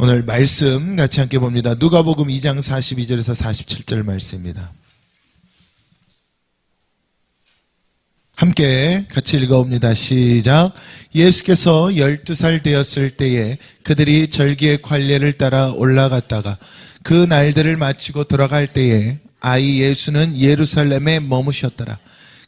오늘 말씀 같이 함께 봅니다. 누가복음 2장 42절에서 47절 말씀입니다. 함께 같이 읽어봅니다. 시작. 예수께서 12살 되었을 때에 그들이 절기의 관례를 따라 올라갔다가 그 날들을 마치고 돌아갈 때에 아이 예수는 예루살렘에 머무셨더라.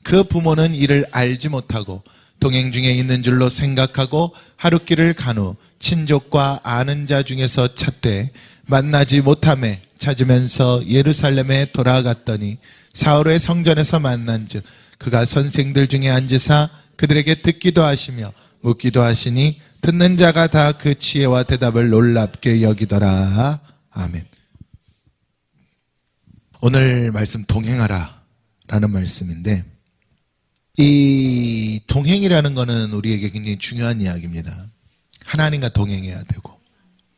그 부모는 이를 알지 못하고 동행 중에 있는 줄로 생각하고 하룻길을 간 후 친족과 아는 자 중에서 찾되 만나지 못하매 찾으면서 예루살렘에 돌아갔더니 사흘의 성전에서 만난즉 그가 선생들 중에 앉으사 그들에게 듣기도 하시며 묻기도 하시니 듣는 자가 다 그 지혜와 대답을 놀랍게 여기더라. 아멘. 오늘 말씀 동행하라 라는 말씀인데, 이 동행이라는 거는 우리에게 굉장히 중요한 이야기입니다. 하나님과 동행해야 되고,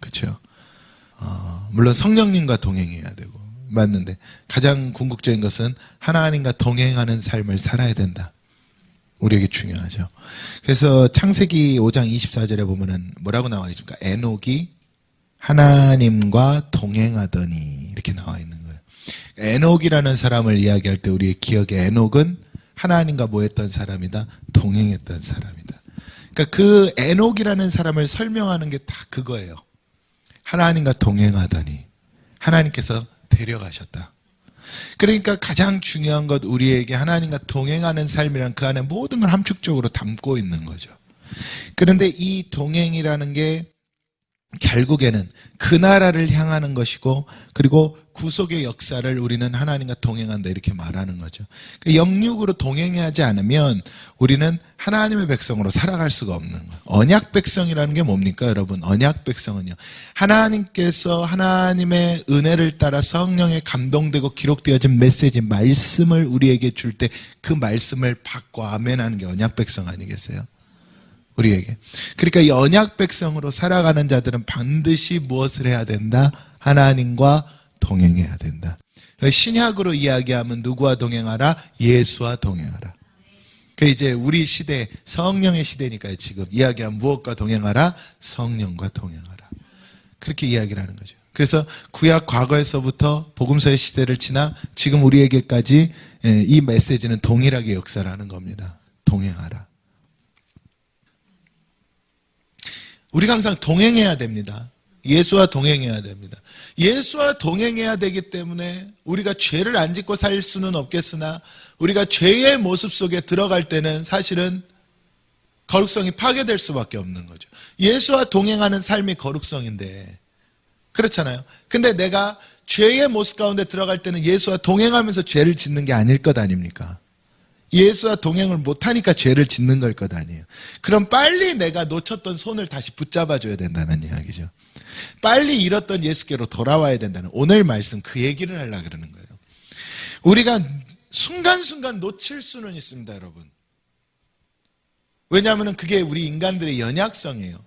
그렇죠? 물론 성령님과 동행해야 되고 맞는데, 가장 궁극적인 것은 하나님과 동행하는 삶을 살아야 된다. 우리에게 중요하죠. 그래서 창세기 5장 24절에 보면은 뭐라고 나와 있습니까? 에녹이 하나님과 동행하더니 이렇게 나와 있는 거예요. 에녹이라는 사람을 이야기할 때 우리의 기억에 에녹은 하나님과 뭐 했던 사람이다? 동행했던 사람이다. 그러니까 그 에녹이라는 사람을 설명하는 게 다 그거예요. 하나님과 동행하더니 하나님께서 데려가셨다. 그러니까 가장 중요한 것, 우리에게 하나님과 동행하는 삶이란 그 안에 모든 걸 함축적으로 담고 있는 거죠. 그런데 이 동행이라는 게 결국에는 그 나라를 향하는 것이고, 그리고 구속의 역사를 우리는 하나님과 동행한다 이렇게 말하는 거죠. 그러니까 영육으로 동행하지 않으면 우리는 하나님의 백성으로 살아갈 수가 없는 거예요. 언약 백성이라는 게 뭡니까 여러분? 언약 백성은요, 하나님께서 하나님의 은혜를 따라 성령에 감동되고 기록되어진 메시지, 말씀을 우리에게 줄 때 그 말씀을 받고 아멘하는 게 언약 백성 아니겠어요? 우리에게. 그러니까 이 언약 백성으로 살아가는 자들은 반드시 무엇을 해야 된다? 하나님과 동행해야 된다. 신약으로 이야기하면 누구와 동행하라? 예수와 동행하라. 이제 우리 시대, 성령의 시대니까요. 지금 이야기하면 무엇과 동행하라? 성령과 동행하라. 그렇게 이야기를 하는 거죠. 그래서 구약 과거에서부터 복음서의 시대를 지나 지금 우리에게까지 이 메시지는 동일하게 역사를 하는 겁니다. 동행하라. 우리가 항상 동행해야 됩니다. 예수와 동행해야 됩니다. 예수와 동행해야 되기 때문에 우리가 죄를 안 짓고 살 수는 없겠으나, 우리가 죄의 모습 속에 들어갈 때는 사실은 거룩성이 파괴될 수밖에 없는 거죠. 예수와 동행하는 삶이 거룩성인데, 그렇잖아요. 근데 내가 죄의 모습 가운데 들어갈 때는 예수와 동행하면서 죄를 짓는 게 아닐 것 아닙니까? 예수와 동행을 못하니까 죄를 짓는 걸 것 아니에요. 그럼 빨리 내가 놓쳤던 손을 다시 붙잡아줘야 된다는 이야기죠. 빨리 잃었던 예수께로 돌아와야 된다는, 오늘 말씀 그 얘기를 하려고 그러는 거예요. 우리가 순간순간 놓칠 수는 있습니다, 여러분. 왜냐하면 그게 우리 인간들의 연약성이에요.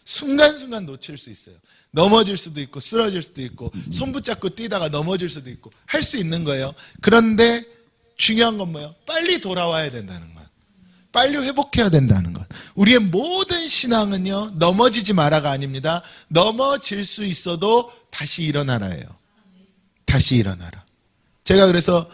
순간순간 놓칠 수 있어요. 넘어질 수도 있고 쓰러질 수도 있고 손 붙잡고 뛰다가 넘어질 수도 있고 할 수 있는 거예요. 그런데 중요한 건 뭐예요? 빨리 돌아와야 된다는 것. 빨리 회복해야 된다는 것. 우리의 모든 신앙은요, 넘어지지 마라가 아닙니다. 넘어질 수 있어도 다시 일어나라예요. 다시 일어나라. 제가 그래서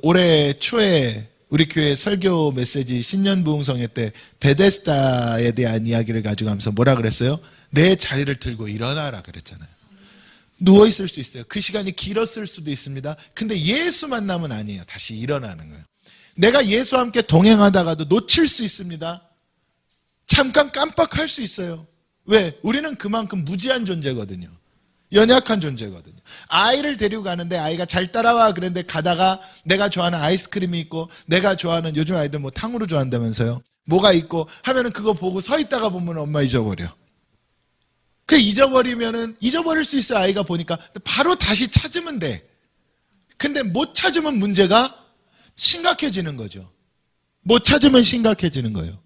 올해 초에 우리 교회 설교 메시지 신년 부흥성회 때 베데스다에 대한 이야기를 가지고 하면서 뭐라 그랬어요? 내 자리를 들고 일어나라 그랬잖아요. 누워있을 수 있어요. 그 시간이 길었을 수도 있습니다. 근데 예수 만나면 아니에요. 다시 일어나는 거예요. 내가 예수와 함께 동행하다가도 놓칠 수 있습니다. 잠깐 깜빡할 수 있어요. 왜? 우리는 그만큼 무지한 존재거든요. 연약한 존재거든요. 아이를 데리고 가는데 아이가 잘 따라와 그랬는데 가다가 내가 좋아하는 아이스크림이 있고, 내가 좋아하는, 요즘 아이들 뭐 탕후루 좋아한다면서요. 뭐가 있고 하면은 그거 보고 서 있다가 보면 엄마 잊어버려. 잊어버릴 수 있어요. 아이가 보니까. 바로 다시 찾으면 돼. 근데 못 찾으면 문제가 심각해지는 거죠. 못 찾으면 심각해지는 거예요.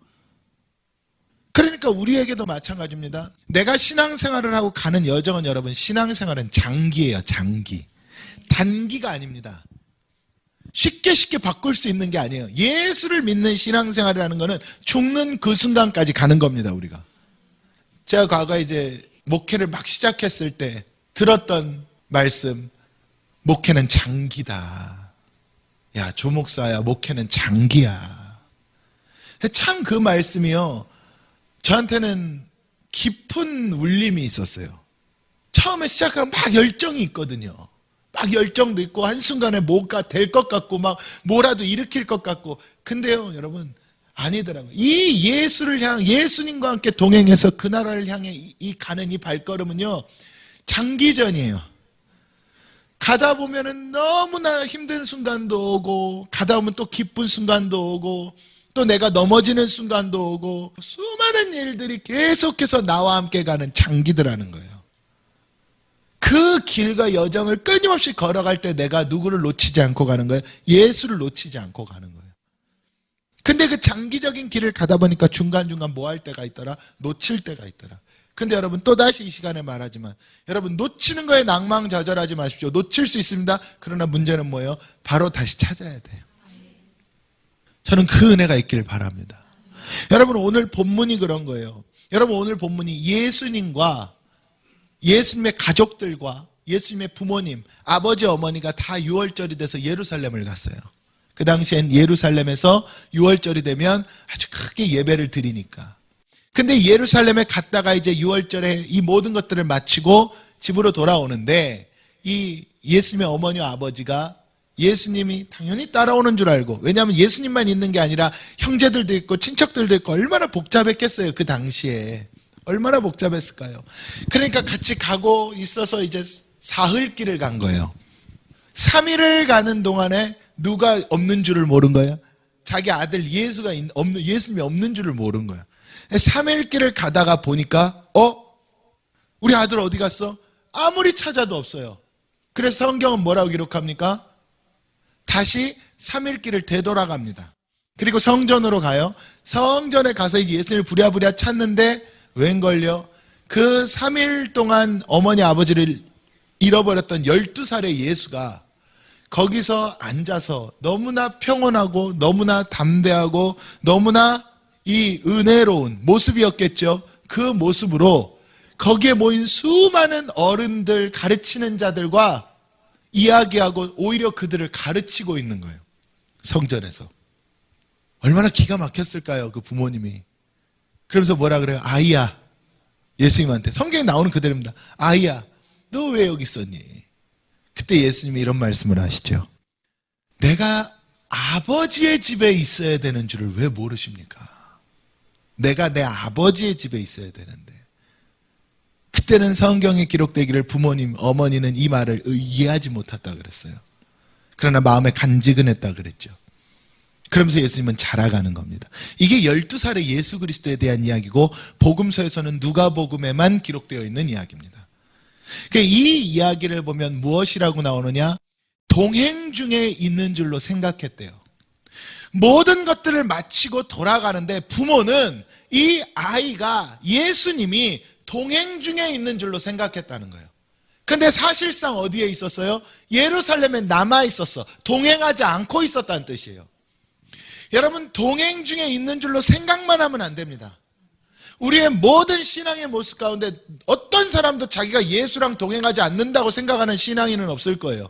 그러니까 우리에게도 마찬가지입니다. 내가 신앙생활을 하고 가는 여정은, 여러분, 신앙생활은 장기예요. 장기. 단기가 아닙니다. 쉽게 바꿀 수 있는 게 아니에요. 예수를 믿는 신앙생활이라는 거는 죽는 그 순간까지 가는 겁니다. 우리가. 제가 과거에 이제 목회를 막 시작했을 때 들었던 말씀, 목회는 장기다. 야, 조목사야, 목회는 장기야. 참 그 말씀이요, 저한테는 깊은 울림이 있었어요. 처음에 시작하면 막 열정이 있거든요. 막 열정도 있고 한순간에 뭐가 될 것 같고 막 뭐라도 일으킬 것 같고. 근데요, 여러분, 아니더라고요. 이 예수님과 함께 동행해서 그 나라를 향해 가는 이 발걸음은요, 장기전이에요. 가다 보면은 너무나 힘든 순간도 오고, 가다 보면 또 기쁜 순간도 오고, 또 내가 넘어지는 순간도 오고, 수많은 일들이 계속해서 나와 함께 가는 장기들하는 거예요. 그 길과 여정을 끊임없이 걸어갈 때 내가 누구를 놓치지 않고 가는 거예요? 예수를 놓치지 않고 가는 거예요. 근데 그 장기적인 길을 가다 보니까 중간중간 뭐 할 때가 있더라? 놓칠 때가 있더라. 근데 여러분, 또다시 이 시간에 말하지만, 여러분, 놓치는 거에 낭망자절하지 마십시오. 놓칠 수 있습니다. 그러나 문제는 뭐예요? 바로 다시 찾아야 돼요. 저는 그 은혜가 있기를 바랍니다. 여러분, 오늘 본문이 그런 거예요. 여러분, 오늘 본문이 예수님과 예수님의 가족들과 예수님의 부모님, 아버지, 어머니가 다 유월절이 돼서 예루살렘을 갔어요. 그 당시엔 예루살렘에서 유월절이 되면 아주 크게 예배를 드리니까. 근데 예루살렘에 갔다가 이제 유월절에 이 모든 것들을 마치고 집으로 돌아오는데, 이 예수님의 어머니와 아버지가 예수님이 당연히 따라오는 줄 알고, 왜냐하면 예수님만 있는 게 아니라 형제들도 있고 친척들도 있고, 얼마나 복잡했겠어요. 그 당시에 얼마나 복잡했을까요? 그러니까 같이 가고 있어서 이제 사흘길을 간 거예요. 3일을 가는 동안에 누가 없는 줄을 모른 거예요. 자기 아들 예수님이 없는 줄을 모른 거예요. 3일 길을 가다가 보니까 우리 아들 어디 갔어? 아무리 찾아도 없어요. 그래서 성경은 뭐라고 기록합니까? 다시 3일 길을 되돌아갑니다. 그리고 성전으로 가요. 성전에 가서 이제 예수님을 부랴부랴 찾는데 웬걸요? 그 3일 동안 어머니 아버지를 잃어버렸던 12살의 예수가 거기서 앉아서 너무나 평온하고 너무나 담대하고 너무나 이 은혜로운 모습이었겠죠. 그 모습으로 거기에 모인 수많은 어른들, 가르치는 자들과 이야기하고 오히려 그들을 가르치고 있는 거예요. 성전에서. 얼마나 기가 막혔을까요? 그 부모님이. 그러면서 뭐라 그래요? 아이야. 예수님한테. 성경에 나오는 그대로입니다. 아이야, 너 왜 여기 있었니? 그때 예수님이 이런 말씀을 하시죠. 내가 아버지의 집에 있어야 되는 줄을 왜 모르십니까? 내가 내 아버지의 집에 있어야 되는데. 그때는 성경에 기록되기를 부모님, 어머니는 이 말을 이해하지 못했다 그랬어요. 그러나 마음에 간직은했다 그랬죠. 그러면서 예수님은 자라가는 겁니다. 이게 12살의 예수 그리스도에 대한 이야기고, 복음서에서는 누가복음에만 기록되어 있는 이야기입니다. 이 이야기를 보면 무엇이라고 나오느냐? 동행 중에 있는 줄로 생각했대요. 모든 것들을 마치고 돌아가는데 부모는 이 아이가, 예수님이 동행 중에 있는 줄로 생각했다는 거예요. 근데 사실상 어디에 있었어요? 예루살렘에 남아 있었어. 동행하지 않고 있었다는 뜻이에요. 여러분, 동행 중에 있는 줄로 생각만 하면 안 됩니다. 우리의 모든 신앙의 모습 가운데 어떤 사람도 자기가 예수랑 동행하지 않는다고 생각하는 신앙인은 없을 거예요.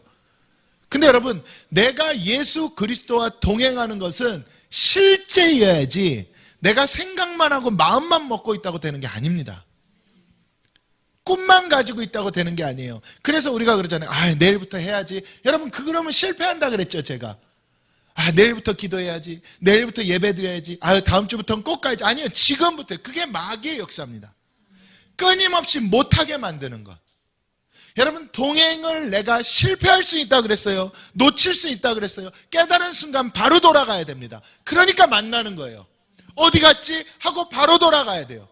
근데 여러분, 내가 예수 그리스도와 동행하는 것은 실제여야지 내가 생각만 하고 마음만 먹고 있다고 되는 게 아닙니다. 꿈만 가지고 있다고 되는 게 아니에요. 그래서 우리가 그러잖아요. 내일부터 해야지. 여러분, 그러면 실패한다 그랬죠, 제가. 내일부터 기도해야지. 내일부터 예배 드려야지. 다음 주부터는 꼭 가야지. 아니요, 지금부터. 그게 마귀의 역사입니다. 끊임없이 못하게 만드는 것. 여러분, 동행을 내가 실패할 수 있다 그랬어요. 놓칠 수 있다 그랬어요. 깨달은 순간 바로 돌아가야 됩니다. 그러니까 만나는 거예요. 어디 갔지? 하고 바로 돌아가야 돼요.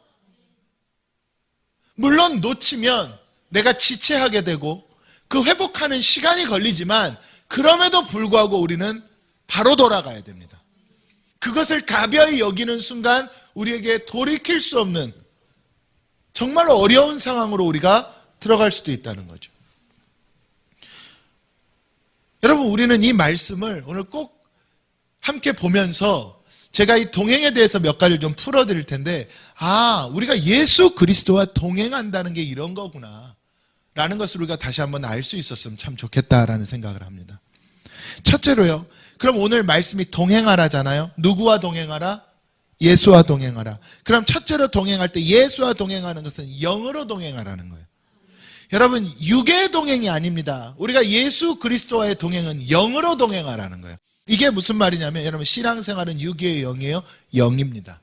물론 놓치면 내가 지체하게 되고 그 회복하는 시간이 걸리지만, 그럼에도 불구하고 우리는 바로 돌아가야 됩니다. 그것을 가벼이 여기는 순간 우리에게 돌이킬 수 없는 정말로 어려운 상황으로 우리가 들어갈 수도 있다는 거죠. 여러분, 우리는 이 말씀을 오늘 꼭 함께 보면서 제가 이 동행에 대해서 몇 가지를 좀 풀어드릴 텐데, 우리가 예수 그리스도와 동행한다는 게 이런 거구나 라는 것을 우리가 다시 한번 알 수 있었으면 참 좋겠다라는 생각을 합니다. 첫째로요, 그럼 오늘 말씀이 동행하라잖아요. 누구와 동행하라? 예수와 동행하라. 그럼 첫째로 동행할 때 예수와 동행하는 것은 영으로 동행하라는 거예요. 여러분, 육의 동행이 아닙니다. 우리가 예수 그리스도와의 동행은 영으로 동행하라는 거예요. 이게 무슨 말이냐면, 여러분, 신앙생활은 육이에요, 영이에요? 영입니다.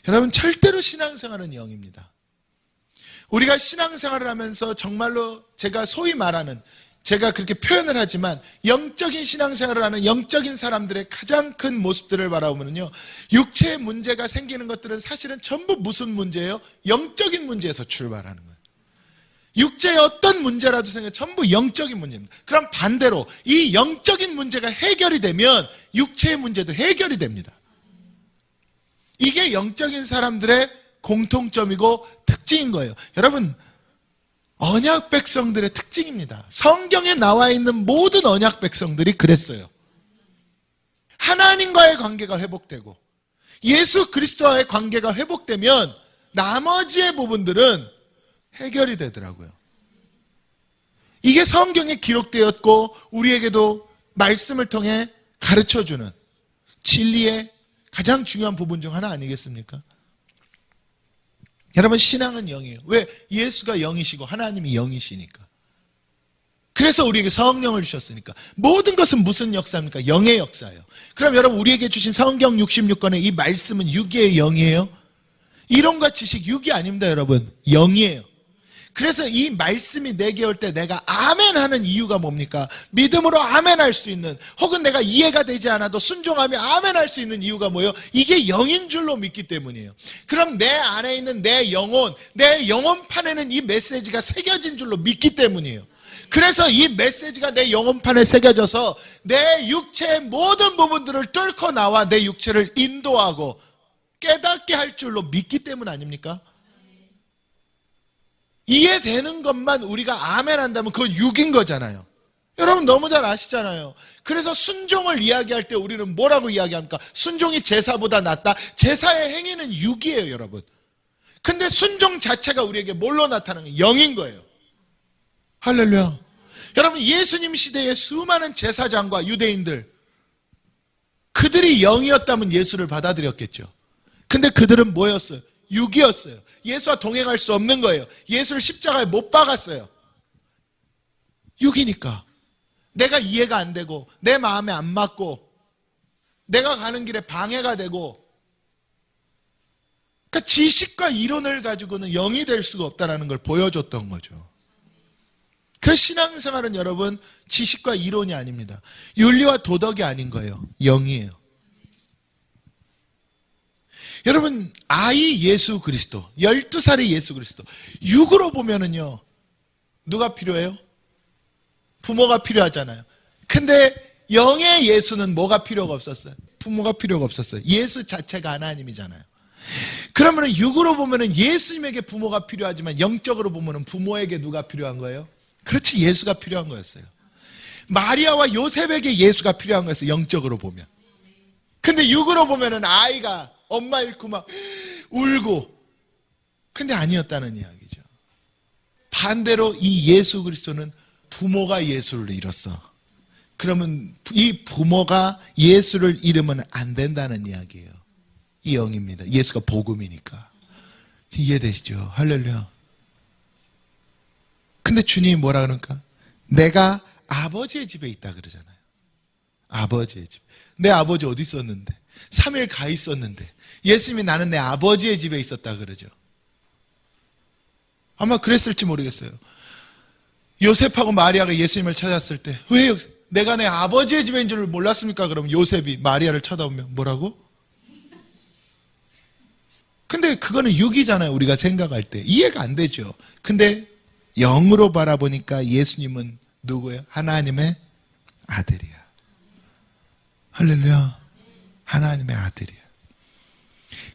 여러분, 절대로 신앙생활은 영입니다. 우리가 신앙생활을 하면서 정말로 제가 소위 말하는, 제가 그렇게 표현을 하지만 영적인 신앙생활을 하는 영적인 사람들의 가장 큰 모습들을 바라보면요, 육체의 문제가 생기는 것들은 사실은 전부 무슨 문제예요? 영적인 문제에서 출발하는 거예요. 육체의 어떤 문제라도 생겨 전부 영적인 문제입니다. 그럼 반대로 이 영적인 문제가 해결이 되면 육체의 문제도 해결이 됩니다. 이게 영적인 사람들의 공통점이고 특징인 거예요. 여러분, 언약 백성들의 특징입니다. 성경에 나와 있는 모든 언약 백성들이 그랬어요. 하나님과의 관계가 회복되고 예수 그리스도와의 관계가 회복되면 나머지의 부분들은 해결이 되더라고요. 이게 성경에 기록되었고 우리에게도 말씀을 통해 가르쳐주는 진리의 가장 중요한 부분 중 하나 아니겠습니까? 여러분, 신앙은 영이에요. 왜? 예수가 영이시고 하나님이 영이시니까. 그래서 우리에게 성령을 주셨으니까. 모든 것은 무슨 역사입니까? 영의 역사예요. 그럼 여러분, 우리에게 주신 성경 66권의 이 말씀은 육이에요, 영이에요? 이론과 지식 육이 아닙니다, 여러분. 영이에요. 그래서 이 말씀이 내게 올 때 내가 아멘 하는 이유가 뭡니까? 믿음으로 아멘 할 수 있는, 혹은 내가 이해가 되지 않아도 순종하며 아멘 할 수 있는 이유가 뭐예요? 이게 영인 줄로 믿기 때문이에요. 그럼 내 안에 있는 내 영혼판에는 이 메시지가 새겨진 줄로 믿기 때문이에요. 그래서 이 메시지가 내 영혼판에 새겨져서 내 육체의 모든 부분들을 뚫고 나와 내 육체를 인도하고 깨닫게 할 줄로 믿기 때문 아닙니까? 이해되는 것만 우리가 아멘 한다면 그건 육인 거잖아요. 여러분 너무 잘 아시잖아요. 그래서 순종을 이야기할 때 우리는 뭐라고 이야기합니까? 순종이 제사보다 낫다. 제사의 행위는 육이에요, 여러분. 근데 순종 자체가 우리에게 뭘로 나타나는 거예요? 영인 거예요. 할렐루야. 여러분, 예수님 시대의 수많은 제사장과 유대인들, 그들이 영이었다면 예수를 받아들였겠죠. 근데 그들은 뭐였어요? 육이었어요. 예수와 동행할 수 없는 거예요. 예수를 십자가에 못 박았어요. 육이니까. 내가 이해가 안 되고 내 마음에 안 맞고 내가 가는 길에 방해가 되고, 그러니까 지식과 이론을 가지고는 영이 될 수가 없다는 걸 보여줬던 거죠. 그 신앙생활은 여러분 지식과 이론이 아닙니다. 윤리와 도덕이 아닌 거예요. 영이에요. 여러분, 아이 예수 그리스도, 12살의 예수 그리스도, 육으로 보면은요, 누가 필요해요? 부모가 필요하잖아요. 근데 영의 예수는 뭐가 필요가 없었어요? 부모가 필요가 없었어요. 예수 자체가 하나님이잖아요. 그러면 육으로 보면은 예수님에게 부모가 필요하지만 영적으로 보면은 부모에게 누가 필요한 거예요? 그렇지, 예수가 필요한 거였어요. 마리아와 요셉에게 예수가 필요한 거였어요, 영적으로 보면. 근데 육으로 보면은 아이가 엄마 잃고 막 울고, 근데 아니었다는 이야기죠. 반대로 이 예수 그리스도는 부모가 예수를 잃었어. 그러면 이 부모가 예수를 잃으면 안 된다는 이야기예요. 이 영입니다. 예수가 복음이니까. 이해되시죠? 할렐루야. 근데 주님이 뭐라 그러니까? 내가 아버지의 집에 있다 그러잖아요. 아버지의 집. 내 아버지 어디 있었는데? 3일 가 있었는데 예수님이 나는 내 아버지의 집에 있었다 그러죠. 아마 그랬을지 모르겠어요. 요셉하고 마리아가 예수님을 찾았을 때 왜 내가 내 아버지의 집에 있는 줄 몰랐습니까? 그럼 요셉이 마리아를 쳐다보면 뭐라고? 근데 그거는 육이잖아요. 우리가 생각할 때 이해가 안 되죠. 근데 영으로 바라보니까 예수님은 누구예요? 하나님의 아들이야. 할렐루야. 하나님의 아들이야.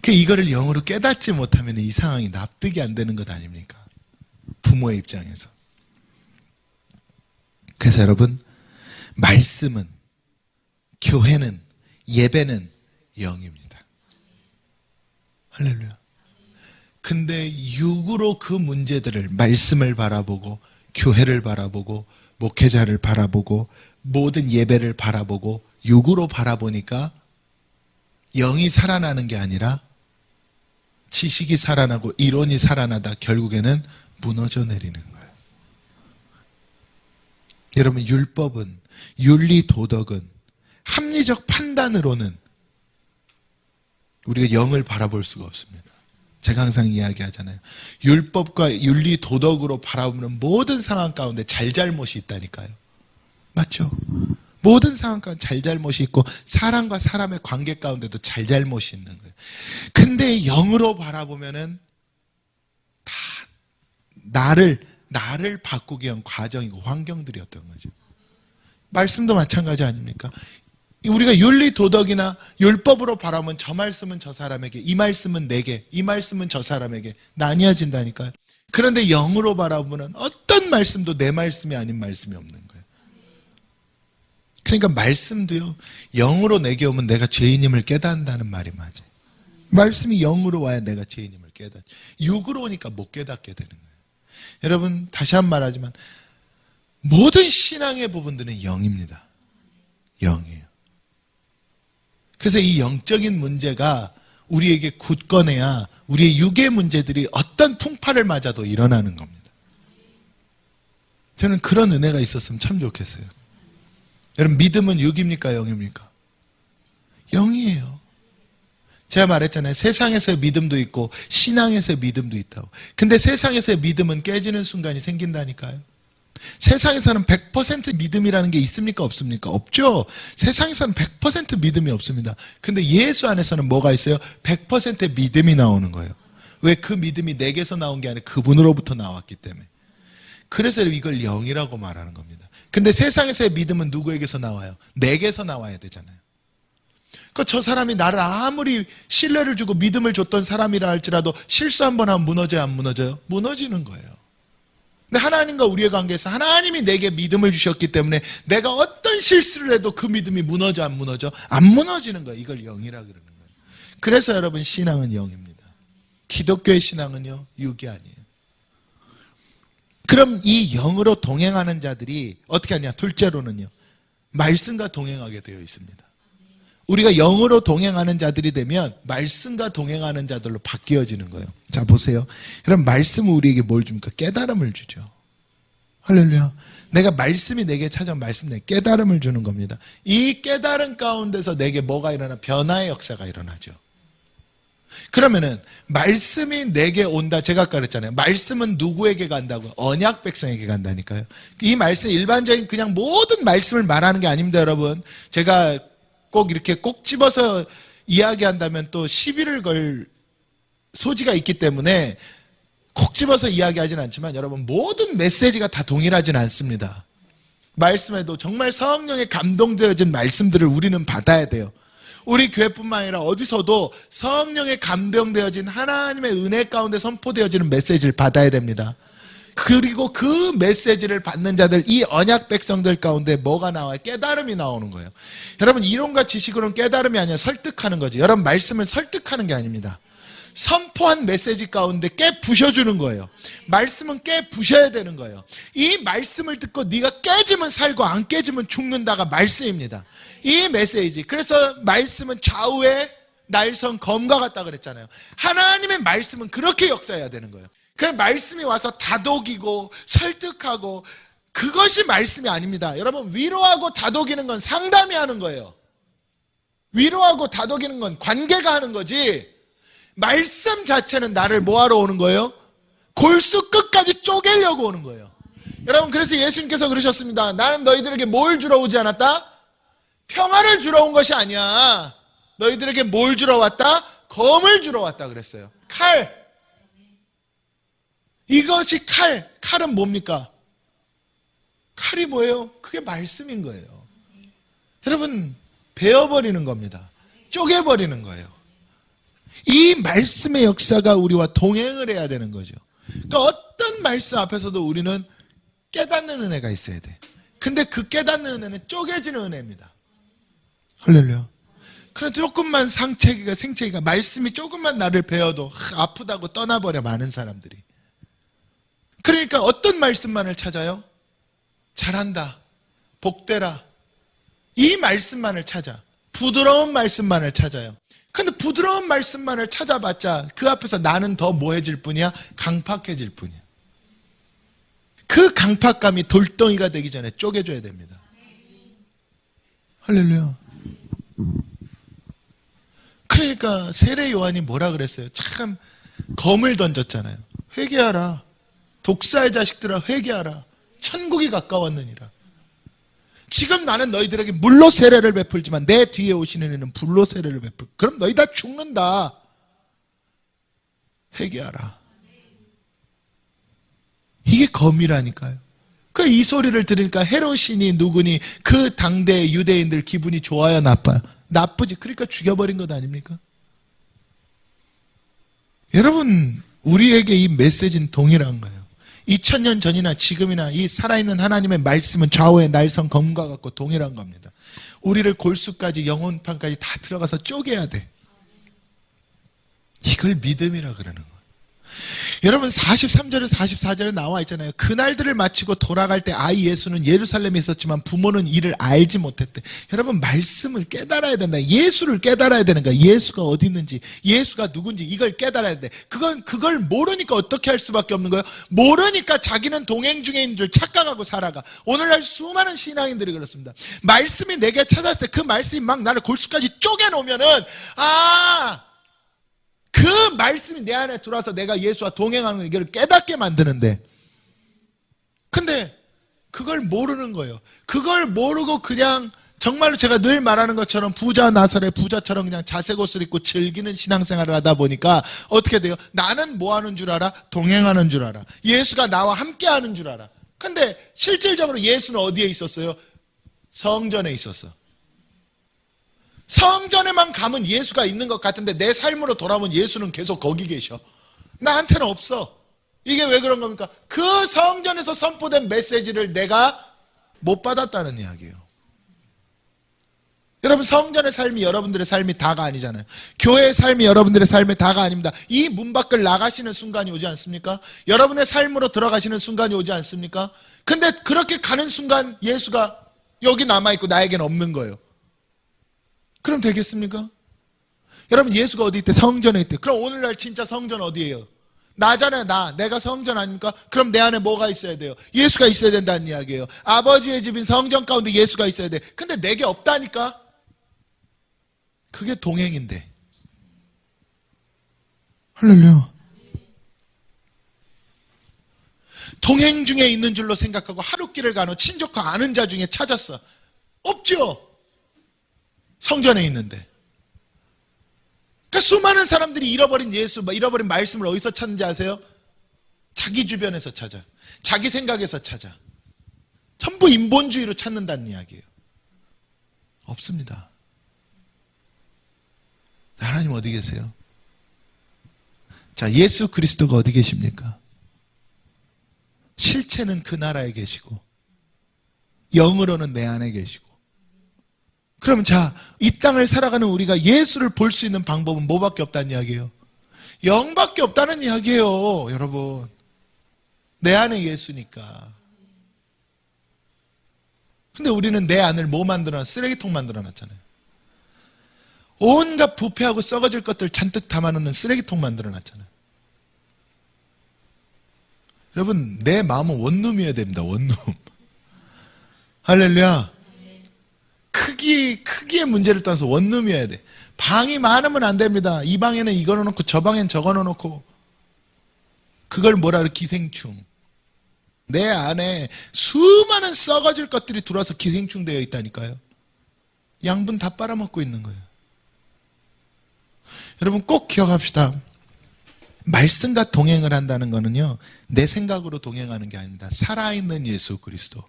이거를 영으로 깨닫지 못하면 이 상황이 납득이 안 되는 것 아닙니까? 부모의 입장에서. 그래서 여러분, 말씀은, 교회는, 예배는 영입니다. 할렐루야. 근데 육으로 그 문제들을, 말씀을 바라보고 교회를 바라보고 목회자를 바라보고 모든 예배를 바라보고 육으로 바라보니까 영이 살아나는 게 아니라 지식이 살아나고 이론이 살아나다 결국에는 무너져 내리는 거예요. 여러분, 율법은, 윤리 도덕은 합리적 판단으로는 우리가 영을 바라볼 수가 없습니다. 제가 항상 이야기하잖아요. 율법과 윤리 도덕으로 바라보는 모든 상황 가운데 잘잘못이 있다니까요. 맞죠? 모든 상황 가운데 잘잘못이 있고 사람과 사람의 관계 가운데도 잘잘못이 있는 거예요. 근데 영으로 바라보면은 다 나를 바꾸기 위한 과정이고 환경들이었던 거죠. 말씀도 마찬가지 아닙니까? 우리가 윤리 도덕이나 율법으로 바라보면 저 말씀은 저 사람에게, 이 말씀은 내게, 이 말씀은 저 사람에게 나뉘어진다니까요. 그런데 영으로 바라보면 어떤 말씀도 내 말씀이 아닌 말씀이 없는 거예요. 그러니까 말씀도요, 영으로 내게 오면 내가 죄인임을 깨닫는다는 말이 맞아요. 말씀이 영으로 와야 내가 죄인임을 깨닫죠. 육으로 오니까 못 깨닫게 되는 거예요. 여러분, 다시 한 번 말하지만 모든 신앙의 부분들은 영입니다. 영이에요. 그래서 이 영적인 문제가 우리에게 굳건해야 우리의 육의 문제들이 어떤 풍파를 맞아도 일어나는 겁니다. 저는 그런 은혜가 있었으면 참 좋겠어요. 여러분, 믿음은 육입니까? 영입니까? 영이에요. 제가 말했잖아요. 세상에서의 믿음도 있고 신앙에서의 믿음도 있다고. 근데 세상에서의 믿음은 깨지는 순간이 생긴다니까요. 세상에서는 100% 믿음이라는 게 있습니까? 없습니까? 없죠. 세상에서는 100% 믿음이 없습니다. 근데 예수 안에서는 뭐가 있어요? 100%의 믿음이 나오는 거예요. 왜? 그 믿음이 내게서 나온 게 아니라 그분으로부터 나왔기 때문에. 그래서 이걸 영이라고 말하는 겁니다. 근데 세상에서의 믿음은 누구에게서 나와요? 내게서 나와야 되잖아요. 그러니까 저 사람이 나를 아무리 신뢰를 주고 믿음을 줬던 사람이라 할지라도 실수 한 번 하면 무너져요? 안 무너져요? 무너지는 거예요. 근데 하나님과 우리의 관계에서 하나님이 내게 믿음을 주셨기 때문에 내가 어떤 실수를 해도 그 믿음이 무너져? 안 무너져? 안 무너지는 거예요. 이걸 영이라 그러는 거예요. 그래서 여러분, 신앙은 영입니다. 기독교의 신앙은요, 육이 아니에요. 그럼 이 영으로 동행하는 자들이 어떻게 하냐? 둘째로는요, 말씀과 동행하게 되어 있습니다. 우리가 영으로 동행하는 자들이 되면 말씀과 동행하는 자들로 바뀌어지는 거예요. 자, 보세요. 여러분, 말씀은 우리에게 뭘 줍니까? 깨달음을 주죠. 할렐루야. 내가 말씀이 내게 찾아온 말씀 내게 깨달음을 주는 겁니다. 이 깨달음 가운데서 내게 뭐가 일어나? 변화의 역사가 일어나죠. 그러면은 말씀이 내게 온다. 제가 아까 그랬잖아요. 말씀은 누구에게 간다고요? 언약 백성에게 간다니까요. 이 말씀 일반적인 그냥 모든 말씀을 말하는 게 아닙니다, 여러분. 제가 꼭 이렇게 꼭 집어서 이야기한다면 또 시비를 걸 소지가 있기 때문에 콕 집어서 이야기하지는 않지만 여러분, 모든 메시지가 다 동일하진 않습니다. 말씀에도 정말 성령에 감동되어진 말씀들을 우리는 받아야 돼요. 우리 교회뿐만 아니라 어디서도 성령에 감동되어진 하나님의 은혜 가운데 선포되어지는 메시지를 받아야 됩니다. 그리고 그 메시지를 받는 자들, 이 언약 백성들 가운데 뭐가 나와요? 깨달음이 나오는 거예요. 여러분, 이론과 지식으로는 깨달음이 아니라 설득하는 거지. 여러분, 말씀을 설득하는 게 아닙니다. 선포한 메시지 가운데 깨 부셔주는 거예요. 말씀은 깨 부셔야 되는 거예요. 이 말씀을 듣고 네가 깨지면 살고 안 깨지면 죽는다가 말씀입니다. 이 메시지. 그래서 말씀은 좌우에 날선 검과 같다 그랬잖아요. 하나님의 말씀은 그렇게 역사해야 되는 거예요. 그래서 말씀이 와서 다독이고 설득하고, 그것이 말씀이 아닙니다. 여러분, 위로하고 다독이는 건 상담이 하는 거예요. 위로하고 다독이는 건 관계가 하는 거지, 말씀 자체는 나를 뭐하러 오는 거예요? 골수 끝까지 쪼개려고 오는 거예요. 여러분, 그래서 예수님께서 그러셨습니다. 나는 너희들에게 뭘 주러 오지 않았다? 평화를 주러 온 것이 아니야. 너희들에게 뭘 주러 왔다? 검을 주러 왔다 그랬어요. 칼. 이것이 칼. 칼은 뭡니까? 칼이 뭐예요? 그게 말씀인 거예요. 여러분, 베어버리는 겁니다. 쪼개버리는 거예요. 이 말씀의 역사가 우리와 동행을 해야 되는 거죠. 그러니까 어떤 말씀 앞에서도 우리는 깨닫는 은혜가 있어야 돼. 근데 그 깨닫는 은혜는 쪼개지는 은혜입니다. 할렐루야. 그런 조금만 생채기가 말씀이 조금만 나를 베어도 아프다고 떠나버려, 많은 사람들이. 그러니까 어떤 말씀만을 찾아요? 잘한다, 복되라, 이 말씀만을 찾아. 부드러운 말씀만을 찾아요. 근데 부드러운 말씀만을 찾아봤자 그 앞에서 나는 더 뭐해질 뿐이야? 강팍해질 뿐이야. 그 강팍감이 돌덩이가 되기 전에 쪼개줘야 됩니다. 할렐루야. 그러니까 세례 요한이 뭐라 그랬어요? 참 검을 던졌잖아요. 회개하라. 독사의 자식들아, 회개하라. 천국이 가까웠느니라. 지금 나는 너희들에게 물로 세례를 베풀지만 내 뒤에 오시는 이는 불로 세례를 베풀. 그럼 너희 다 죽는다. 회개하라. 이게 검이라니까요. 그 이 소리를 들으니까 헤롯이니 누구니 그 당대의 유대인들 기분이 좋아요, 나빠요? 나쁘지. 그러니까 죽여버린 것 아닙니까? 여러분, 우리에게 이 메시지는 동일한 거예요. 2000년 전이나 지금이나 이 살아있는 하나님의 말씀은 좌우의 날선 검과 같고 동일한 겁니다. 우리를 골수까지 영혼판까지 다 들어가서 쪼개야 돼. 이걸 믿음이라 그러는 거예요. 여러분 43절에 44절에 나와 있잖아요. 그날들을 마치고 돌아갈 때 아이 예수는 예루살렘에 있었지만 부모는 이를 알지 못했대. 여러분 말씀을 깨달아야 된다. 예수를 깨달아야 되는 거야. 예수가 어디 있는지, 예수가 누군지 이걸 깨달아야 돼. 그걸 모르니까 어떻게 할 수밖에 없는 거예요? 모르니까 자기는 동행 중에 있는 줄 착각하고 살아가. 오늘날 수많은 신앙인들이 그렇습니다. 말씀이 내게 찾았을 때 그 말씀이 막 나를 골수까지 쪼개놓으면은 그 말씀이 내 안에 들어와서 내가 예수와 동행하는 걸 깨닫게 만드는데, 근데 그걸 모르는 거예요. 그걸 모르고 그냥 정말로 제가 늘 말하는 것처럼 부자 나사렛 부자처럼 그냥 자색 옷을 입고 즐기는 신앙생활을 하다 보니까 어떻게 돼요? 나는 뭐 하는 줄 알아? 동행하는 줄 알아. 예수가 나와 함께 하는 줄 알아. 근데 실질적으로 예수는 어디에 있었어요? 성전에 있었어. 성전에만 가면 예수가 있는 것 같은데 내 삶으로 돌아오면 예수는 계속 거기 계셔. 나한테는 없어. 이게 왜 그런 겁니까? 그 성전에서 선포된 메시지를 내가 못 받았다는 이야기예요. 여러분 성전의 삶이 여러분들의 삶이 다가 아니잖아요. 교회의 삶이 여러분들의 삶이 다가 아닙니다. 이 문 밖을 나가시는 순간이 오지 않습니까? 여러분의 삶으로 들어가시는 순간이 오지 않습니까? 근데 그렇게 가는 순간 예수가 여기 남아있고 나에게는 없는 거예요. 그럼 되겠습니까? 여러분 예수가 어디 있대? 성전에 있대. 그럼 오늘날 진짜 성전 어디예요? 나잖아요. 내가 성전 아닙니까? 그럼 내 안에 뭐가 있어야 돼요? 예수가 있어야 된다는 이야기예요. 아버지의 집인 성전 가운데 예수가 있어야 돼. 근데 내게 없다니까? 그게 동행인데. 할렐루야. 동행 중에 있는 줄로 생각하고 하루길을 가는 친족과 아는 자 중에 찾았어. 없죠? 성전에 있는데. 그러니까 수많은 사람들이 잃어버린 예수, 잃어버린 말씀을 어디서 찾는지 아세요? 자기 주변에서 찾아. 자기 생각에서 찾아. 전부 인본주의로 찾는다는 이야기예요. 없습니다. 하나님 어디 계세요? 자, 예수 그리스도가 어디 계십니까? 실체는 그 나라에 계시고 영으로는 내 안에 계시고. 그럼 자, 이 땅을 살아가는 우리가 예수를 볼 수 있는 방법은 뭐밖에 없다는 이야기예요? 영밖에 없다는 이야기예요, 여러분. 내 안에 예수니까. 근데 우리는 내 안을 뭐 만들어놨? 쓰레기통 만들어놨잖아요. 온갖 부패하고 썩어질 것들 잔뜩 담아놓는 쓰레기통 만들어놨잖아요. 여러분, 내 마음은 원룸이어야 됩니다, 원룸. 할렐루야. 크기의 문제를 떠나서 원룸이어야 돼. 방이 많으면 안 됩니다. 이 방에는 이거 넣어놓고 저 방엔 저거 넣어놓고. 그걸 뭐라 그래? 기생충. 내 안에 수많은 썩어질 것들이 들어와서 기생충 되어 있다니까요. 양분 다 빨아먹고 있는 거예요. 여러분 꼭 기억합시다. 말씀과 동행을 한다는 거는요, 내 생각으로 동행하는 게 아닙니다. 살아있는 예수 그리스도.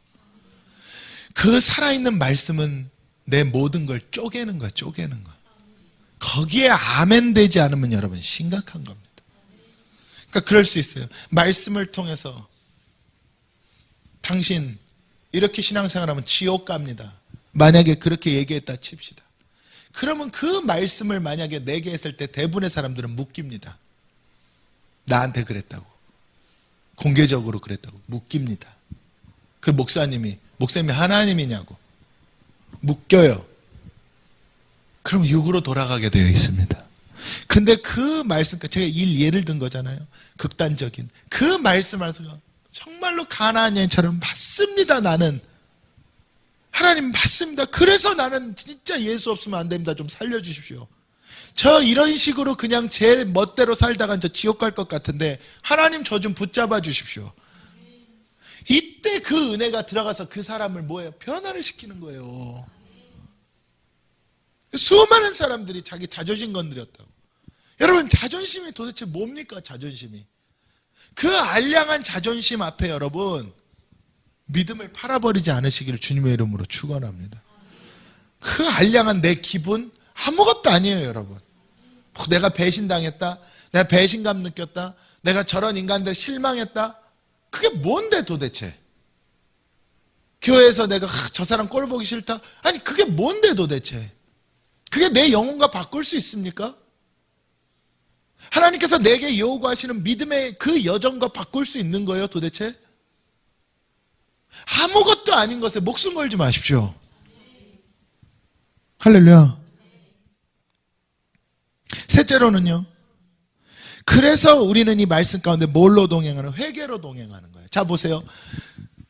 그 살아있는 말씀은 내 모든 걸 쪼개는 거야, 쪼개는 거야. 거기에 아멘 되지 않으면 여러분 심각한 겁니다. 그러니까 그럴 수 있어요. 말씀을 통해서 당신 이렇게 신앙생활하면 지옥 갑니다. 만약에 그렇게 얘기했다 칩시다. 그러면 그 말씀을 만약에 내게 했을 때 대부분의 사람들은 묻깁니다. 나한테 그랬다고. 공개적으로 그랬다고. 묻깁니다. 그 목사님이 하나님이냐고. 묶여요. 그럼 육으로 돌아가게 되어 있습니다. 근데 그 말씀, 제가 예를 든 거잖아요. 극단적인. 그 말씀 안에서 정말로 가나안 여인처럼 맞습니다, 나는. 하나님 맞습니다. 그래서 나는 진짜 예수 없으면 안 됩니다. 좀 살려주십시오. 저 이런 식으로 그냥 제 멋대로 살다간 저 지옥 갈 것 같은데 하나님 저 좀 붙잡아 주십시오. 이때 그 은혜가 들어가서 그 사람을 뭐예요? 변화를 시키는 거예요. 수많은 사람들이 자기 자존심 건드렸다고. 여러분, 자존심이 도대체 뭡니까? 자존심이. 그 알량한 자존심 앞에 여러분 믿음을 팔아버리지 않으시기를 주님의 이름으로 축원합니다. 그 알량한 내 기분 아무것도 아니에요, 여러분. 내가 배신당했다, 내가 배신감 느꼈다, 내가 저런 인간들 실망했다. 그게 뭔데 도대체? 교회에서 내가 저 사람 꼴 보기 싫다. 아니 그게 뭔데 도대체? 그게 내 영혼과 바꿀 수 있습니까? 하나님께서 내게 요구하시는 믿음의 그 여정과 바꿀 수 있는 거예요 도대체? 아무것도 아닌 것에 목숨 걸지 마십시오. 할렐루야. 셋째로는요, 그래서 우리는 이 말씀 가운데 뭘로 동행하는? 회개로 동행하는 거예요. 자 보세요.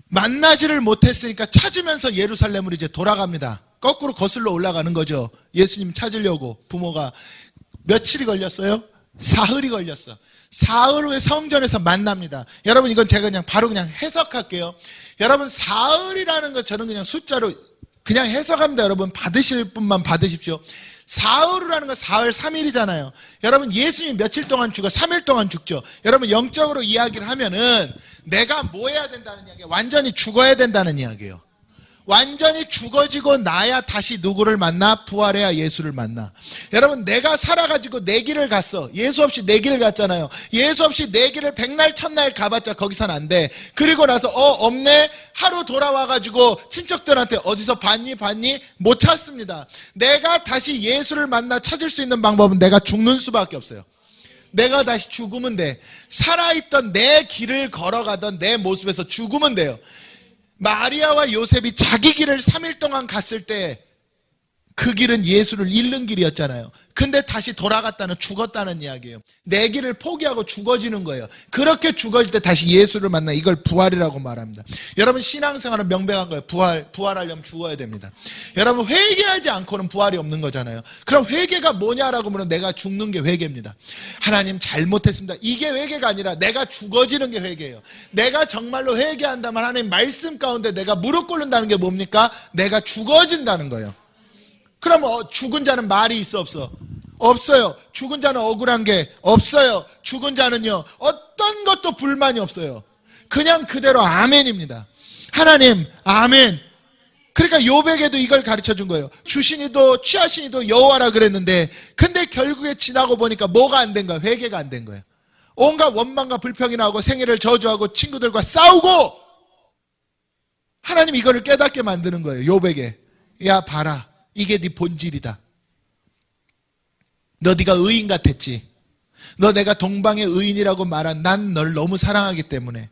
만나지를 못했으니까 찾으면서 예루살렘으로 이제 돌아갑니다. 거꾸로 거슬러 올라가는 거죠. 예수님 찾으려고 부모가 며칠이 걸렸어요? 사흘이 걸렸어. 사흘 후에 성전에서 만납니다. 여러분 이건 제가 바로 해석할게요. 여러분 사흘이라는 거 저는 그냥 숫자로 그냥 해석합니다. 여러분 받으실 분만 받으십시오. 사흘이라는 거 사흘 3일이잖아요. 여러분 예수님이 며칠 동안 죽어? 3일 동안 죽죠. 여러분 영적으로 이야기를 하면은 내가 뭐 해야 된다는 이야기예요? 완전히 죽어야 된다는 이야기예요. 완전히 죽어지고 나야 다시 누구를 만나? 부활해야 예수를 만나. 여러분 내가 살아가지고 내 길을 갔어. 예수 없이 내 길을 갔잖아요. 예수 없이 내 길을 백날 천날 가봤자 거기선 안 돼. 그리고 나서 없네? 하루 돌아와가지고 친척들한테 어디서 봤니? 못 찾습니다. 내가 다시 예수를 만나 찾을 수 있는 방법은 내가 죽는 수밖에 없어요. 내가 다시 죽으면 돼. 살아있던 내 길을 걸어가던 내 모습에서 죽으면 돼요. 마리아와 요셉이 자기 길을 3일 동안 갔을 때 그 길은 예수를 잃는 길이었잖아요. 근데 다시 돌아갔다는, 죽었다는 이야기예요. 내 길을 포기하고 죽어지는 거예요. 그렇게 죽어질 때 다시 예수를 만나. 이걸 부활이라고 말합니다. 여러분 신앙생활은 명백한 거예요. 부활하려면 죽어야 됩니다. 여러분 회개하지 않고는 부활이 없는 거잖아요. 그럼 회개가 뭐냐라고 물으면 내가 죽는 게 회개입니다. 하나님 잘못했습니다. 이게 회개가 아니라 내가 죽어지는 게 회개예요. 내가 정말로 회개한다면 하나님 말씀 가운데 내가 무릎 꿇는다는 게 뭡니까? 내가 죽어진다는 거예요. 그럼 죽은 자는 말이 있어 없어? 없어요. 죽은 자는 억울한 게 없어요. 죽은 자는요 어떤 것도 불만이 없어요. 그냥 그대로 아멘입니다. 하나님 아멘. 그러니까 욥에게도 이걸 가르쳐 준 거예요. 주신이도 취하신이도 여호와라 그랬는데 근데 결국에 지나고 보니까 뭐가 안 된 거야? 회개가 안 된 거예요. 온갖 원망과 불평이 나오고 생애를 저주하고 친구들과 싸우고 하나님 이거를 깨닫게 만드는 거예요. 욥에게. 야 봐라. 이게 네 본질이다. 네가 의인 같았지. 내가 동방의 의인이라고 말한 난 널 너무 사랑하기 때문에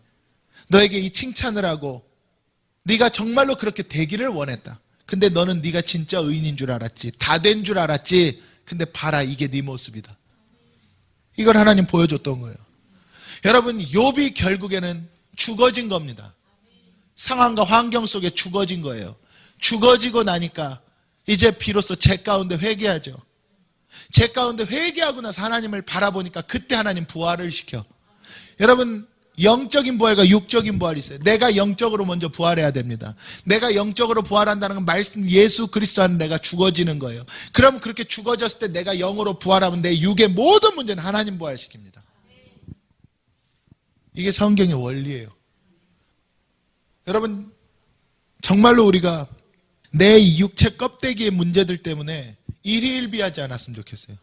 너에게 이 칭찬을 하고 네가 정말로 그렇게 되기를 원했다. 근데 너는 네가 진짜 의인인 줄 알았지. 다 된 줄 알았지. 근데 봐라 이게 네 모습이다. 이걸 하나님 보여줬던 거예요. 여러분 욥이 결국에는 죽어진 겁니다. 상황과 환경 속에 죽어진 거예요. 죽어지고 나니까 이제 비로소 제 가운데 회개하죠. 제 가운데 회개하고 나서 하나님을 바라보니까 그때 하나님 부활을 시켜. 여러분 영적인 부활과 육적인 부활이 있어요. 내가 영적으로 먼저 부활해야 됩니다. 내가 영적으로 부활한다는 건 말씀 예수 그리스도 안에 내가 죽어지는 거예요. 그럼 그렇게 죽어졌을 때 내가 영으로 부활하면 내 육의 모든 문제는 하나님 부활시킵니다. 이게 성경의 원리예요. 여러분 정말로 우리가 내 육체 껍데기의 문제들 때문에 일희일비하지 않았으면 좋겠어요.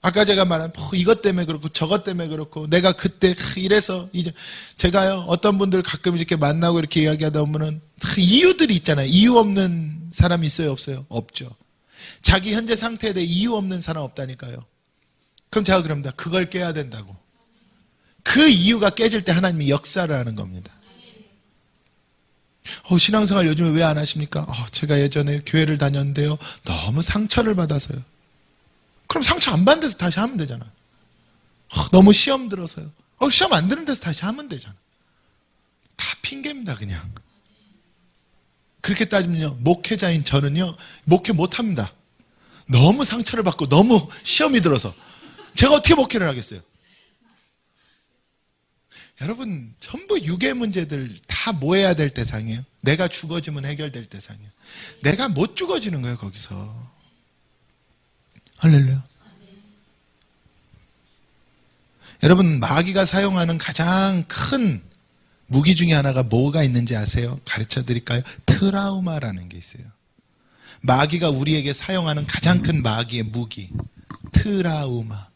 아까 제가 말한 이것 때문에 그렇고 저것 때문에 그렇고 내가 그때 이래서 이제 제가요 어떤 분들 가끔 이렇게 만나고 이렇게 이야기하다 보면은 이유들이 있잖아요. 이유 없는 사람이 있어요, 없어요? 없죠. 자기 현재 상태에 대해 이유 없는 사람 없다니까요. 그럼 제가 그럽니다. 그걸 깨야 된다고. 그 이유가 깨질 때 하나님이 역사를 하는 겁니다. 신앙생활 요즘에 왜 안 하십니까? 제가 예전에 교회를 다녔는데요 너무 상처를 받아서요. 그럼 상처 안 받는 데서 다시 하면 되잖아. 너무 시험 들어서요. 시험 안 드는 데서 다시 하면 되잖아. 다 핑계입니다, 그냥. 그렇게 따지면요, 목회자인 저는요, 목회 못 합니다. 너무 상처를 받고 너무 시험이 들어서. 제가 어떻게 목회를 하겠어요? 여러분, 전부 육의 문제들 다 뭐 해야 될 대상이에요? 내가 죽어지면 해결될 대상이에요. 내가 못 죽어지는 거예요, 거기서. 할렐루야. 여러분, 마귀가 사용하는 가장 큰 무기 중에 하나가 뭐가 있는지 아세요? 가르쳐 드릴까요? 트라우마라는 게 있어요. 마귀가 우리에게 사용하는 가장 큰 마귀의 무기, 트라우마.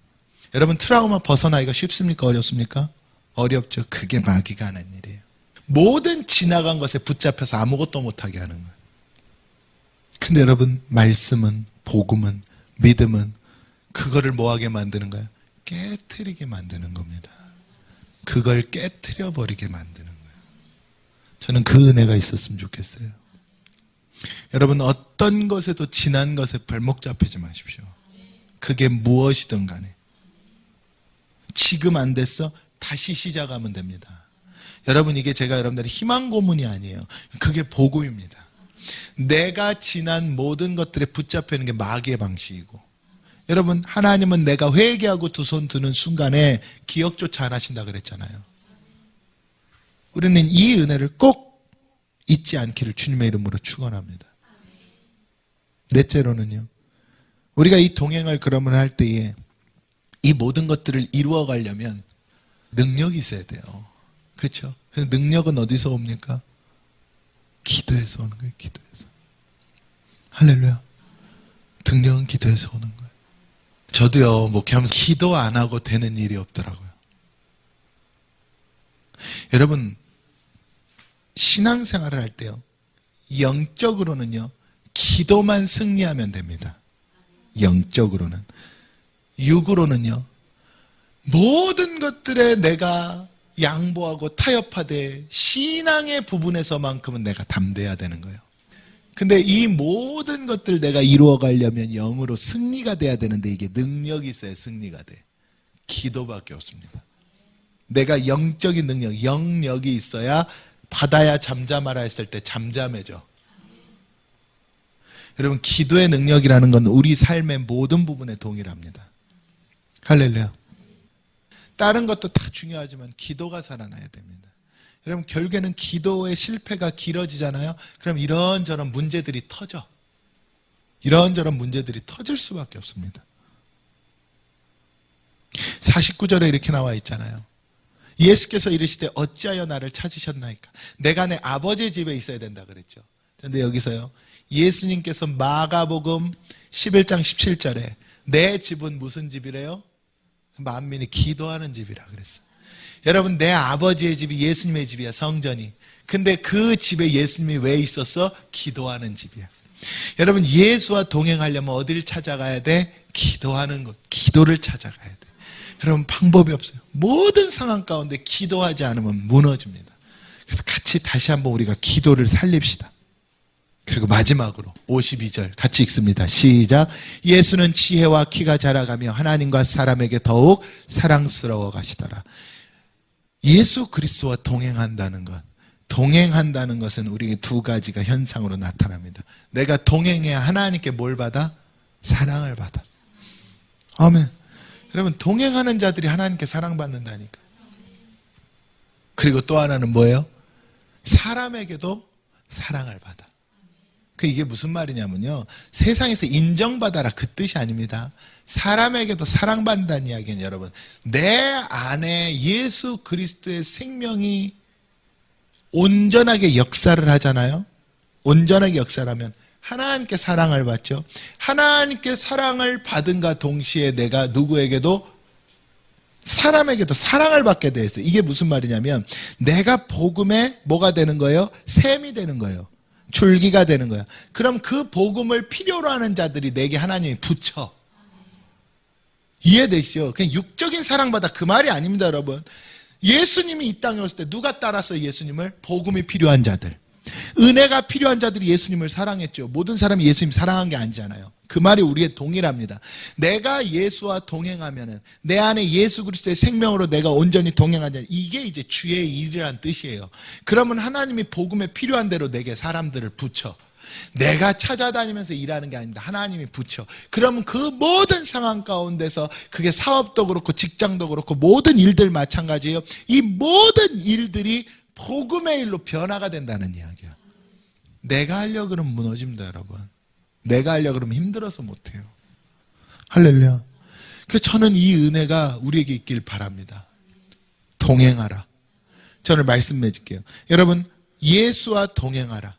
여러분, 트라우마 벗어나기가 쉽습니까? 어렵습니까? 어렵죠. 그게 마귀가 하는 일이에요. 모든 지나간 것에 붙잡혀서 아무것도 못하게 하는 거예요. 근데 여러분, 말씀은, 복음은, 믿음은 그거를 뭐하게 만드는 거예요? 깨트리게 만드는 겁니다. 그걸 깨트려 버리게 만드는 거예요. 저는 그 은혜가 있었으면 좋겠어요. 여러분, 어떤 것에도 지난 것에 발목 잡히지 마십시오. 그게 무엇이든 간에. 지금 안 됐어? 다시 시작하면 됩니다. 여러분, 이게 제가 여러분들의 희망 고문이 아니에요. 그게 보고입니다. 내가 지난 모든 것들에 붙잡혀 있는 게 마귀의 방식이고, 여러분, 하나님은 내가 회개하고 두 손 드는 순간에 기억조차 안 하신다 그랬잖아요. 우리는 이 은혜를 꼭 잊지 않기를 주님의 이름으로 축원합니다. 넷째로는요, 우리가 이 동행을 그러면 할 때에 이 모든 것들을 이루어 가려면 능력이 있어야 돼요. 그렇죠? 그 능력은 어디서 옵니까? 기도에서 오는 거예요. 기도에서. 할렐루야. 능력은 기도에서 오는 거예요. 저도요, 목회하면서 기도 안 하고 되는 일이 없더라고요. 여러분, 신앙생활을 할 때요, 영적으로는요, 기도만 승리하면 됩니다. 영적으로는. 육으로는요, 모든 것들에 내가 양보하고 타협하되 신앙의 부분에서만큼은 내가 담대해야 되는 거예요. 근데 이 모든 것들 내가 이루어 가려면 영으로 승리가 돼야 되는데 이게 능력이 있어야 승리가 돼. 기도밖에 없습니다. 내가 영적인 능력, 영력이 있어야 받아야 잠잠하라 했을 때 잠잠해져. 여러분, 기도의 능력이라는 건 우리 삶의 모든 부분에 동일합니다. 할렐루야. 다른 것도 다 중요하지만 기도가 살아나야 됩니다. 여러분, 결국에는 기도의 실패가 길어지잖아요. 그럼 이런저런 문제들이 터져. 이런저런 문제들이 터질 수밖에 없습니다. 49절에 이렇게 나와 있잖아요. 예수께서 이르시되 어찌하여 나를 찾으셨나이까? 내가 내 아버지의 집에 있어야 된다 그랬죠. 그런데 여기서요, 예수님께서 마가복음 11장 17절에 내 집은 무슨 집이래요? 만민이 기도하는 집이라 그랬어요. 여러분, 내 아버지의 집이 예수님의 집이야, 성전이. 근데 그 집에 예수님이 왜 있었어? 기도하는 집이야. 여러분, 예수와 동행하려면 어디를 찾아가야 돼? 기도하는 곳, 기도를 찾아가야 돼. 여러분, 방법이 없어요. 모든 상황 가운데 기도하지 않으면 무너집니다. 그래서 같이 다시 한번 우리가 기도를 살립시다. 그리고 마지막으로 52절 같이 읽습니다. 시작. 예수는 지혜와 키가 자라가며 하나님과 사람에게 더욱 사랑스러워 가시더라. 예수 그리스도와 동행한다는 것, 동행한다는 것은 우리에게 두 가지가 현상으로 나타납니다. 내가 동행해야 하나님께 뭘 받아? 사랑을 받아. 아멘. 여러분, 동행하는 자들이 하나님께 사랑받는다니까. 그리고 또 하나는 뭐예요? 사람에게도 사랑을 받아. 이게 무슨 말이냐면요, 세상에서 인정받아라 그 뜻이 아닙니다. 사람에게도 사랑받는다는 이야기는, 여러분, 내 안에 예수 그리스도의 생명이 온전하게 역사를 하잖아요. 온전하게 역사를 하면 하나님께 사랑을 받죠. 하나님께 사랑을 받은가 동시에 내가 누구에게도 사람에게도 사랑을 받게 돼 있어요. 이게 무슨 말이냐면 내가 복음에 뭐가 되는 거예요? 샘이 되는 거예요. 줄기가 되는 거예요. 그럼 그 복음을 필요로 하는 자들이 내게 하나님이 붙여. 이해되시죠? 그냥 육적인 사랑받아 그 말이 아닙니다, 여러분. 예수님이 이 땅에 오실 때 누가 따랐어요, 예수님을? 복음이 필요한 자들. 은혜가 필요한 자들이 예수님을 사랑했죠. 모든 사람이 예수님 사랑한 게 아니잖아요. 그 말이 우리의 동일합니다. 내가 예수와 동행하면은 내 안에 예수 그리스도의 생명으로 내가 온전히 동행하자. 이게 이제 주의 일이란 뜻이에요. 그러면 하나님이 복음에 필요한 대로 내게 사람들을 붙여. 내가 찾아다니면서 일하는 게 아닙니다. 하나님이 붙여. 그러면 그 모든 상황 가운데서 그게 사업도 그렇고 직장도 그렇고 모든 일들 마찬가지예요. 이 모든 일들이 복음의 일로 변화가 된다는 이야기야. 내가 하려고 그러면 무너집니다, 여러분. 내가 하려고 그러면 힘들어서 못해요. 할렐루야. 그래서 저는 이 은혜가 우리에게 있길 바랍니다. 동행하라. 저는 말씀 맺을게요. 여러분, 예수와 동행하라.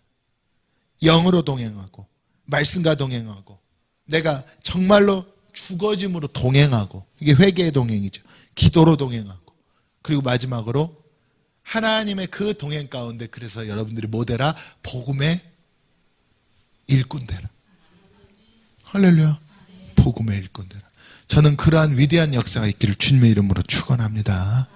영으로 동행하고 말씀과 동행하고 내가 정말로 죽어짐으로 동행하고, 이게 회개의 동행이죠. 기도로 동행하고, 그리고 마지막으로 하나님의 그 동행 가운데, 그래서 여러분들이 뭐 되라? 복음의 일꾼 되라. 할렐루야. 복음의 일꾼 되라. 저는 그러한 위대한 역사가 있기를 주님의 이름으로 축원합니다.